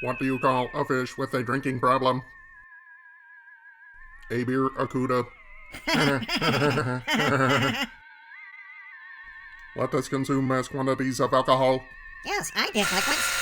What do you call a fish with a drinking problem? A beer akuda. Let us consume mass quantities of alcohol. Yes, I did liquids.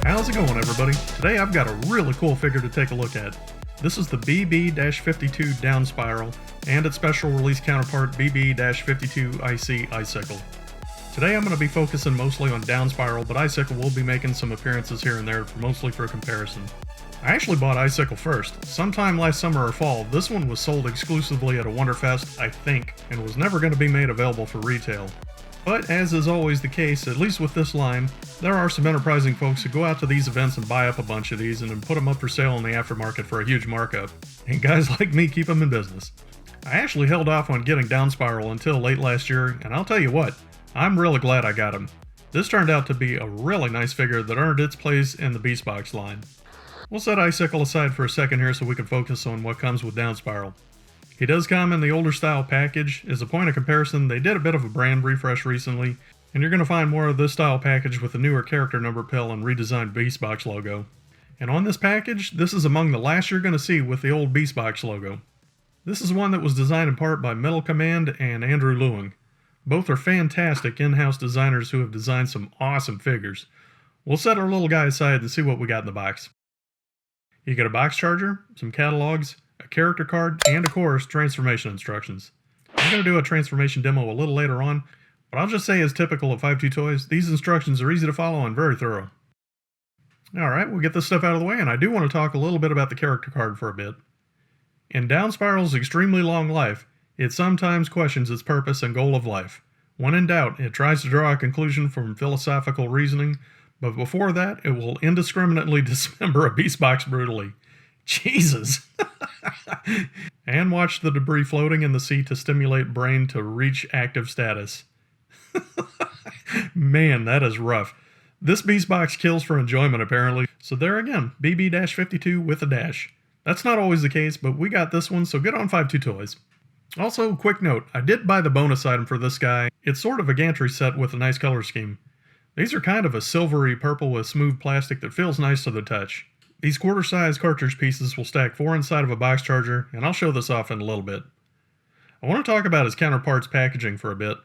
How's it going, everybody? Today I've got a really cool figure to take a look at. This is the BB-52 Downspiral and its special release counterpart BB-52IC Icicle. Today I'm going to be focusing mostly on Downspiral, but Icicle will be making some appearances here and there, mostly for comparison. I actually bought Icicle first. Sometime last summer or fall, this one was sold exclusively at a Wonderfest, I think, and was never going to be made available for retail. But as is always the case, at least with this line, there are some enterprising folks who go out to these events and buy up a bunch of these and then put them up for sale in the aftermarket for a huge markup. And guys like me keep them in business. I actually held off on getting Downspiral until late last year, and I'll tell you what, I'm really glad I got him. This turned out to be a really nice figure that earned its place in the Beastbox line. We'll set Icicle aside for a second here so we can focus on what comes with Downspiral. He does come in the older style package. As a point of comparison, they did a bit of a brand refresh recently, and you're going to find more of this style package with the newer character number pill and redesigned Beastbox logo. And on this package, this is among the last you're going to see with the old Beastbox logo. This is one that was designed in part by Metal Command and Andrew Lewing. Both are fantastic in-house designers who have designed some awesome figures. We'll set our little guy aside and see what we got in the box. You get a box charger, some catalogs, a character card, and of course, transformation instructions. I'm going to do a transformation demo a little later on, but I'll just say as typical of 5.2 Toys, these instructions are easy to follow and very thorough. Alright, we'll get this stuff out of the way, and I do want to talk a little bit about the character card for a bit. In Downspiral's extremely long life, it sometimes questions its purpose and goal of life. When in doubt, it tries to draw a conclusion from philosophical reasoning, but before that, it will indiscriminately dismember a Beastbox brutally. Jesus! And watch the debris floating in the sea to stimulate brain to reach active status. Man, that is rough. This Beastbox kills for enjoyment, apparently. So there again, BB-52 with a dash. That's not always the case, but we got this one, so good on 5.2 Toys. Also, quick note, I did buy the bonus item for this guy. It's sort of a gantry set with a nice color scheme. These are kind of a silvery purple with smooth plastic that feels nice to the touch. These quarter-size cartridge pieces will stack 4 inside of a box charger, and I'll show this off in a little bit. I want to talk about his counterpart's packaging for a bit.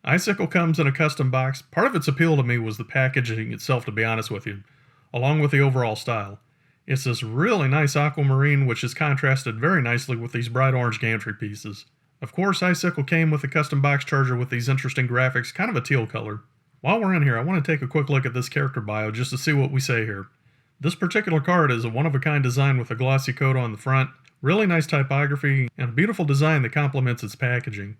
Icicle comes in a custom box. Part of its appeal to me was the packaging itself, to be honest with you, along with the overall style. It's this really nice aquamarine, which is contrasted very nicely with these bright orange gantry pieces. Of course, Icicle came with a custom box charger with these interesting graphics, kind of a teal color. While we're in here, I want to take a quick look at this character bio just to see what we say here. This particular card is a one-of-a-kind design with a glossy coat on the front, really nice typography, and a beautiful design that complements its packaging.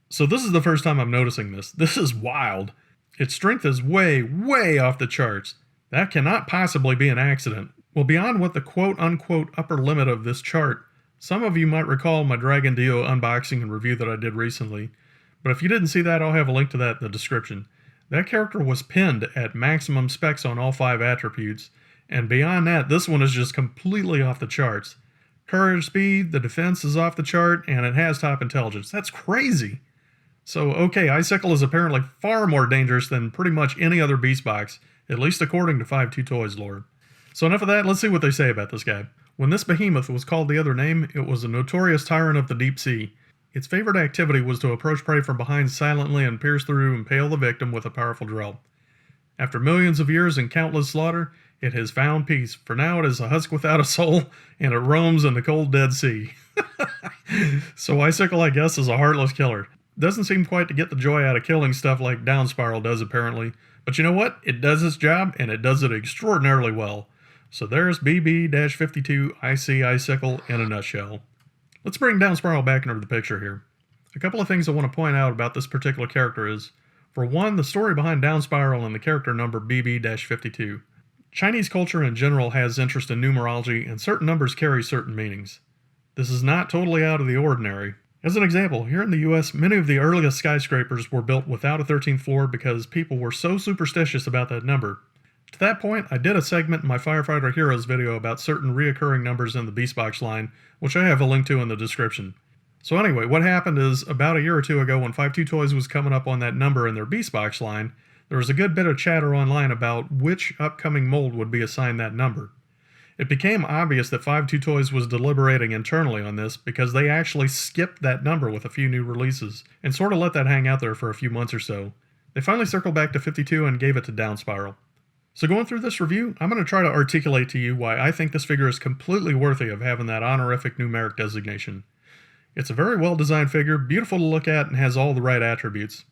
So this is the first time I'm noticing this. This is wild. Its strength is way, way off the charts. That cannot possibly be an accident. Well, beyond what the quote-unquote upper limit of this chart, some of you might recall my Dragon Dio unboxing and review that I did recently. But if you didn't see that, I'll have a link to that in the description. That character was pinned at maximum specs on all 5 attributes, and beyond that, this one is just completely off the charts. Courage speed, the defense is off the chart, and it has top intelligence. That's crazy! So, okay, Icicle is apparently far more dangerous than pretty much any other Beastbox, at least according to 5.2 Toys lore. So enough of that, let's see what they say about this guy. When this behemoth was called the other name, it was a notorious tyrant of the deep sea. Its favorite activity was to approach prey from behind silently and pierce through and impale the victim with a powerful drill. After millions of years and countless slaughter, it has found peace, for now it is a husk without a soul, and it roams in the cold Dead Sea. So Icicle, I guess, is a heartless killer. Doesn't seem quite to get the joy out of killing stuff like Downspiral does, apparently. But you know what? It does its job, and it does it extraordinarily well. So there's BB-52IC Icicle in a nutshell. Let's bring Downspiral back into the picture here. A couple of things I want to point out about this particular character is, for one, the story behind Downspiral and the character number BB-52. Chinese culture in general has interest in numerology, and certain numbers carry certain meanings. This is not totally out of the ordinary. As an example, here in the US, many of the earliest skyscrapers were built without a 13th floor because people were so superstitious about that number. To that point, I did a segment in my Firefighter Heroes video about certain reoccurring numbers in the Beastbox line, which I have a link to in the description. So anyway, what happened is, about a year or two ago when 52 Toys was coming up on that number in their Beastbox line, there was a good bit of chatter online about which upcoming mold would be assigned that number. It became obvious that 52 Toys was deliberating internally on this because they actually skipped that number with a few new releases and sort of let that hang out there for a few months or so. They finally circled back to 52 and gave it to Downspiral. So going through this review, I'm going to try to articulate to you why I think this figure is completely worthy of having that honorific numeric designation. It's a very well designed figure, beautiful to look at, and has all the right attributes.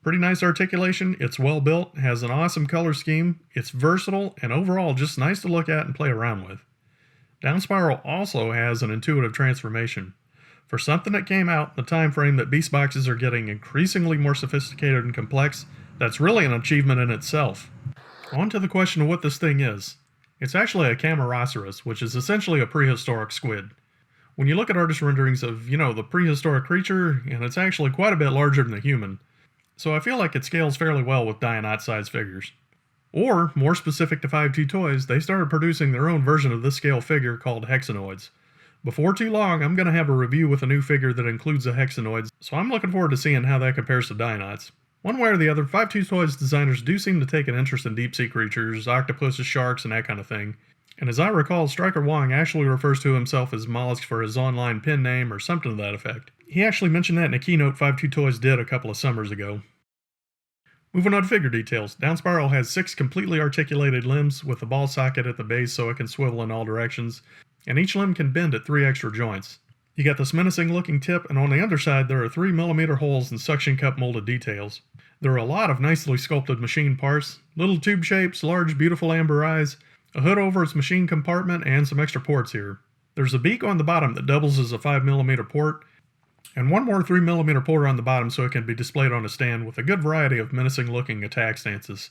Pretty nice articulation, it's well built, has an awesome color scheme, it's versatile, and overall just nice to look at and play around with. Downspiral also has an intuitive transformation. For something that came out in the time frame that beast boxes are getting increasingly more sophisticated and complex, that's really an achievement in itself. On to the question of what this thing is. It's actually a Camarasaurus, which is essentially a prehistoric squid. When you look at artist renderings of, the prehistoric creature, and it's actually quite a bit larger than a human. So I feel like it scales fairly well with Dionite-sized figures. Or, more specific to 52 Toys, they started producing their own version of this scale figure called Hexanoids. Before too long, I'm going to have a review with a new figure that includes the Hexanoids, so I'm looking forward to seeing how that compares to Dionites. One way or the other, 52 Toys designers do seem to take an interest in deep-sea creatures, octopuses, sharks, and that kind of thing. And as I recall, Striker Wong actually refers to himself as Mollusk for his online pen name or something to that effect. He actually mentioned that in a keynote 52 Toys did a couple of summers ago. Moving on to figure details, Downspiral has 6 completely articulated limbs with a ball socket at the base so it can swivel in all directions, and each limb can bend at 3 extra joints. You got this menacing looking tip, and on the underside there are 3mm holes and suction cup molded details. There are a lot of nicely sculpted machine parts, little tube shapes, large beautiful amber eyes, a hood over its machine compartment, and some extra ports here. There's a beak on the bottom that doubles as a 5mm port, and one more 3mm port on the bottom so it can be displayed on a stand with a good variety of menacing looking attack stances.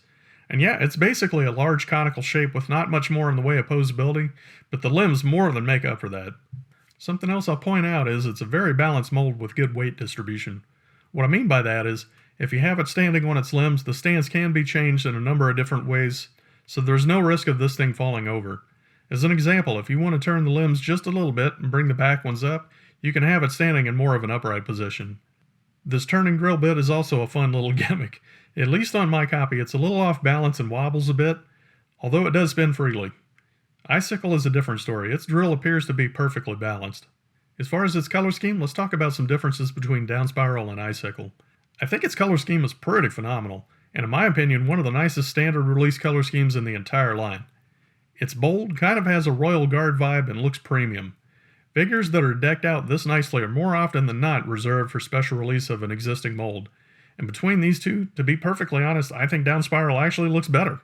And yeah, it's basically a large conical shape with not much more in the way of posability, but the limbs more than make up for that. Something else I'll point out is it's a very balanced mold with good weight distribution. What I mean by that is, if you have it standing on its limbs, the stance can be changed in a number of different ways, so there's no risk of this thing falling over. As an example, if you want to turn the limbs just a little bit and bring the back ones up, you can have it standing in more of an upright position. This turning drill bit is also a fun little gimmick. At least on my copy, it's a little off balance and wobbles a bit, although it does spin freely. Icicle is a different story. Its drill appears to be perfectly balanced. As far as its color scheme, let's talk about some differences between Downspiral and Icicle. I think its color scheme is pretty phenomenal, and in my opinion, one of the nicest standard release color schemes in the entire line. It's bold, kind of has a Royal Guard vibe, and looks premium. Figures that are decked out this nicely are more often than not reserved for special release of an existing mold. And between these two, to be perfectly honest, I think Downspiral actually looks better.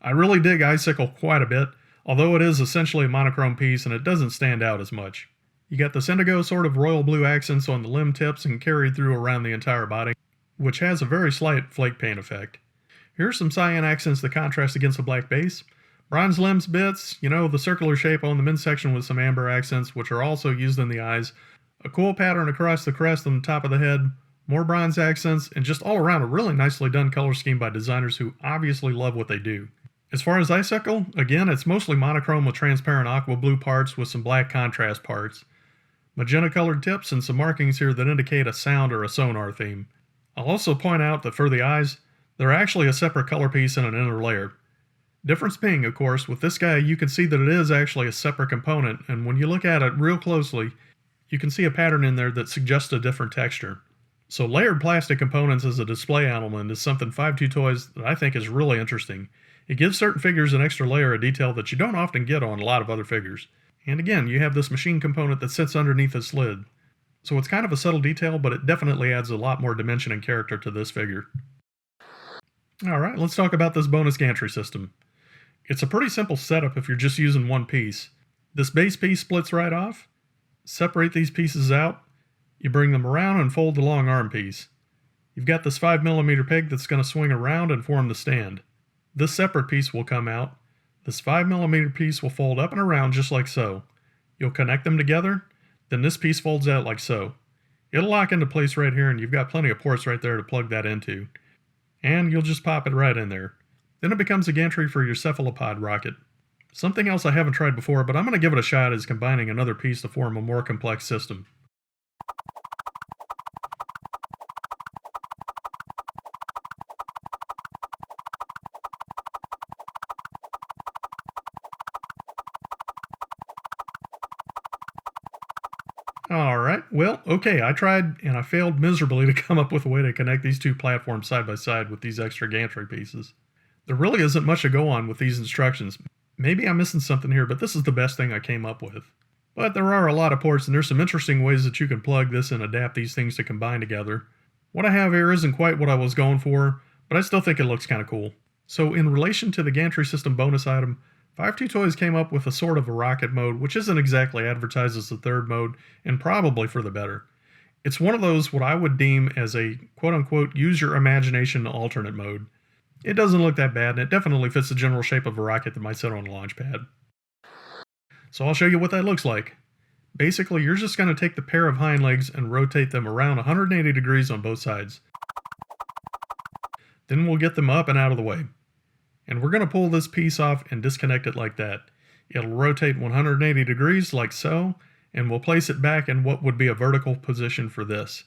I really dig Icicle quite a bit, although it is essentially a monochrome piece and it doesn't stand out as much. You got this indigo sort of royal blue accents on the limb tips and carried through around the entire body, which has a very slight flake paint effect. Here's some cyan accents that contrast against the black base. Bronze limbs bits, the circular shape on the midsection with some amber accents, which are also used in the eyes, a cool pattern across the crest on the top of the head, more bronze accents, and just all around a really nicely done color scheme by designers who obviously love what they do. As far as Icicle, again, it's mostly monochrome with transparent aqua blue parts with some black contrast parts. Magenta colored tips and some markings here that indicate a sound or a sonar theme. I'll also point out that for the eyes, they're actually a separate color piece in an inner layer. Difference being, of course, with this guy you can see that it is actually a separate component, and when you look at it real closely, you can see a pattern in there that suggests a different texture. So layered plastic components as a display element is something 52 Toys that I think is really interesting. It gives certain figures an extra layer of detail that you don't often get on a lot of other figures. And again, you have this machine component that sits underneath this lid. So it's kind of a subtle detail, but it definitely adds a lot more dimension and character to this figure. Alright, let's talk about this bonus gantry system. It's a pretty simple setup if you're just using one piece. This base piece splits right off. Separate these pieces out. You bring them around and fold the long arm piece. You've got this 5mm peg that's going to swing around and form the stand. This separate piece will come out. This 5mm piece will fold up and around just like so. You'll connect them together, then this piece folds out like so. It'll lock into place right here, and you've got plenty of ports right there to plug that into. And you'll just pop it right in there. Then it becomes a gantry for your cephalopod rocket. Something else I haven't tried before, but I'm going to give it a shot, is combining another piece to form a more complex system. Alright, well, okay, I tried and I failed miserably to come up with a way to connect these two platforms side by side with these extra gantry pieces. There really isn't much to go on with these instructions. Maybe I'm missing something here, but this is the best thing I came up with. But there are a lot of ports, and there's some interesting ways that you can plug this and adapt these things to combine together. What I have here isn't quite what I was going for, but I still think it looks kind of cool. So in relation to the gantry system bonus item, 52 Toys came up with a sort of a rocket mode, which isn't exactly advertised as the third mode, and probably for the better. It's one of those what I would deem as a quote-unquote use your imagination alternate mode. It doesn't look that bad, and it definitely fits the general shape of a rocket that might sit on a launch pad. So I'll show you what that looks like. Basically, you're just going to take the pair of hind legs and rotate them around 180 degrees on both sides. Then we'll get them up and out of the way. And we're going to pull this piece off and disconnect it like that. It'll rotate 180 degrees like so, and we'll place it back in what would be a vertical position for this.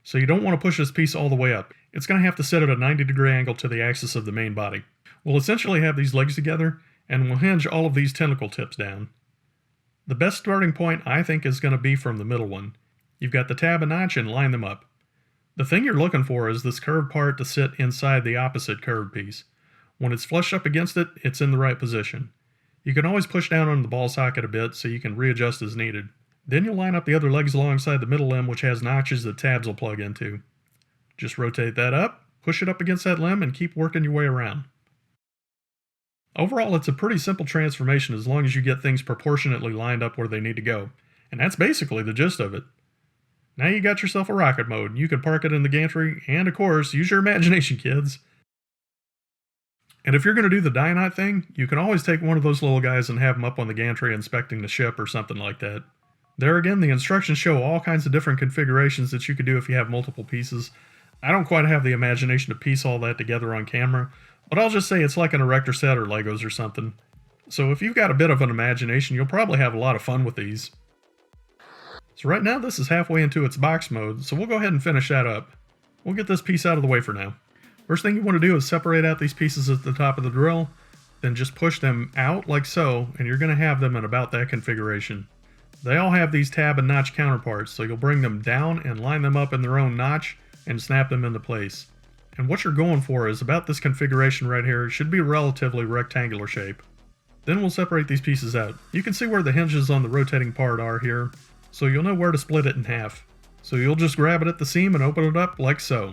So you don't want to push this piece all the way up. It's going to have to sit at a 90-degree angle to the axis of the main body. We'll essentially have these legs together, and we'll hinge all of these tentacle tips down. The best starting point, I think, is going to be from the middle one. You've got the tab and notch, and line them up. The thing you're looking for is this curved part to sit inside the opposite curved piece. When it's flush up against it, it's in the right position. You can always push down on the ball socket a bit so you can readjust as needed. Then you'll line up the other legs alongside the middle limb, which has notches that tabs will plug into. Just rotate that up, push it up against that limb, and keep working your way around. Overall, it's a pretty simple transformation as long as you get things proportionately lined up where they need to go. And that's basically the gist of it. Now you got yourself a rocket mode. You can park it in the gantry, and of course, use your imagination, kids. And if you're going to do the Dynamite thing, you can always take one of those little guys and have them up on the gantry inspecting the ship or something like that. There again, the instructions show all kinds of different configurations that you could do if you have multiple pieces. I don't quite have the imagination to piece all that together on camera, but I'll just say it's like an erector set or Legos or something. So if you've got a bit of an imagination, you'll probably have a lot of fun with these. So right now this is halfway into its box mode, so we'll go ahead and finish that up. We'll get this piece out of the way for now. First thing you want to do is separate out these pieces at the top of the drill, then just push them out like so, and you're going to have them in about that configuration. They all have these tab and notch counterparts, so you'll bring them down and line them up in their own notch and snap them into place. And what you're going for is about this configuration right here. It should be a relatively rectangular shape. Then we'll separate these pieces out. You can see where the hinges on the rotating part are here, so you'll know where to split it in half. So you'll just grab it at the seam and open it up like so.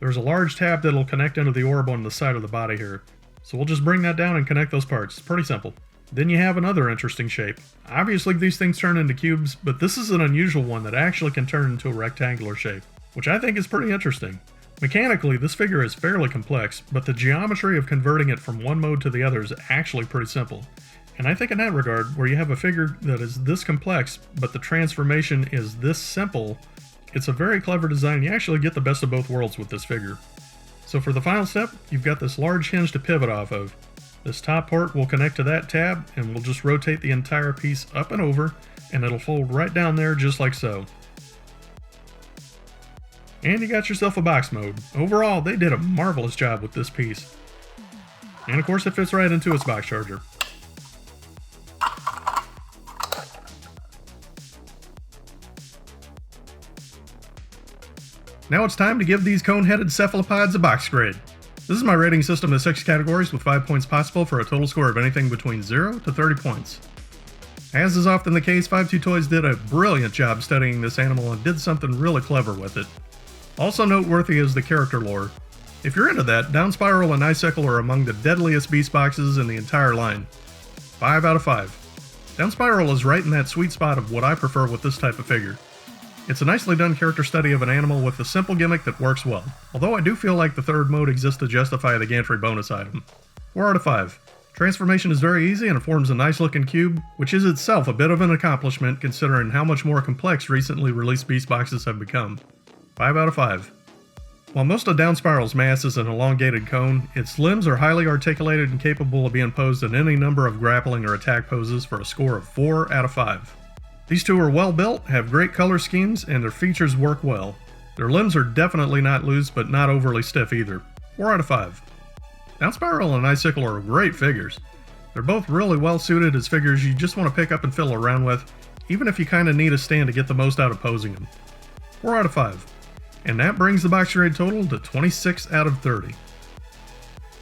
There's a large tab that'll connect into the orb on the side of the body here. So we'll just bring that down and connect those parts. It's pretty simple. Then you have another interesting shape. Obviously these things turn into cubes, but this is an unusual one that actually can turn into a rectangular shape, which I think is pretty interesting. Mechanically, this figure is fairly complex, but the geometry of converting it from one mode to the other is actually pretty simple. And I think in that regard, where you have a figure that is this complex, but the transformation is this simple, it's a very clever design. You actually get the best of both worlds with this figure. So for the final step, you've got this large hinge to pivot off of. This top part will connect to that tab, and we'll just rotate the entire piece up and over, and it'll fold right down there just like so. And you got yourself a box mode. Overall, they did a marvelous job with this piece. And of course it fits right into its box charger. Now it's time to give these cone-headed cephalopods a box grade. This is my rating system of 6 categories with 5 points possible for a total score of anything between 0 to 30 points. As is often the case, 52 Toys did a brilliant job studying this animal and did something really clever with it. Also noteworthy is the character lore. If you're into that, Downspiral and Icicle are among the deadliest beast boxes in the entire line. 5 out of 5. Downspiral is right in that sweet spot of what I prefer with this type of figure. It's a nicely done character study of an animal with a simple gimmick that works well, although I do feel like the third mode exists to justify the gantry bonus item. 4 out of 5. Transformation is very easy and it forms a nice looking cube, which is itself a bit of an accomplishment considering how much more complex recently released beast boxes have become. 5 out of 5. While most of Downspiral's mass is an elongated cone, its limbs are highly articulated and capable of being posed in any number of grappling or attack poses for a score of 4 out of 5. These two are well built, have great color schemes, and their features work well. Their limbs are definitely not loose, but not overly stiff either. 4 out of 5. Downspiral and Icicle are great figures. They're both really well suited as figures you just want to pick up and fiddle around with, even if you kinda need a stand to get the most out of posing them. 4 out of 5. And that brings the box grade total to 26 out of 30.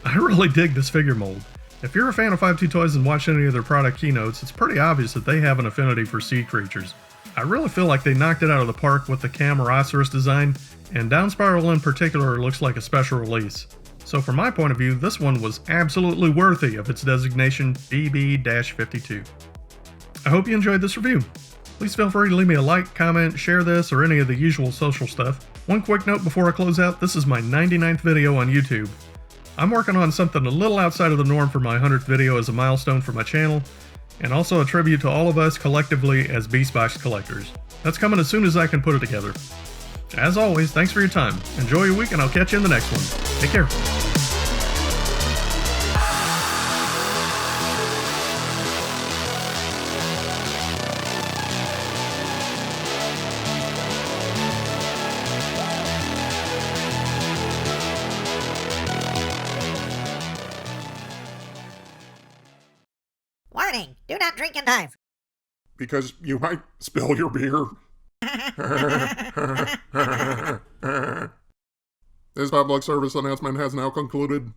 I really dig this figure mold. If you're a fan of 52 Toys and watch any of their product keynotes, it's pretty obvious that they have an affinity for sea creatures. I really feel like they knocked it out of the park with the Camarasaurus design, and Downspiral in particular looks like a special release. So from my point of view, this one was absolutely worthy of its designation BB-52. I hope you enjoyed this review. Please feel free to leave me a like, comment, share this, or any of the usual social stuff. One quick note before I close out, this is my 99th video on YouTube. I'm working on something a little outside of the norm for my 100th video as a milestone for my channel, and also a tribute to all of us collectively as Beastbox collectors. That's coming as soon as I can put it together. As always, thanks for your time. Enjoy your week, and I'll catch you in the next one. Take care. Warning, do not drink and dive. Because you might spill your beer. This public service announcement has now concluded.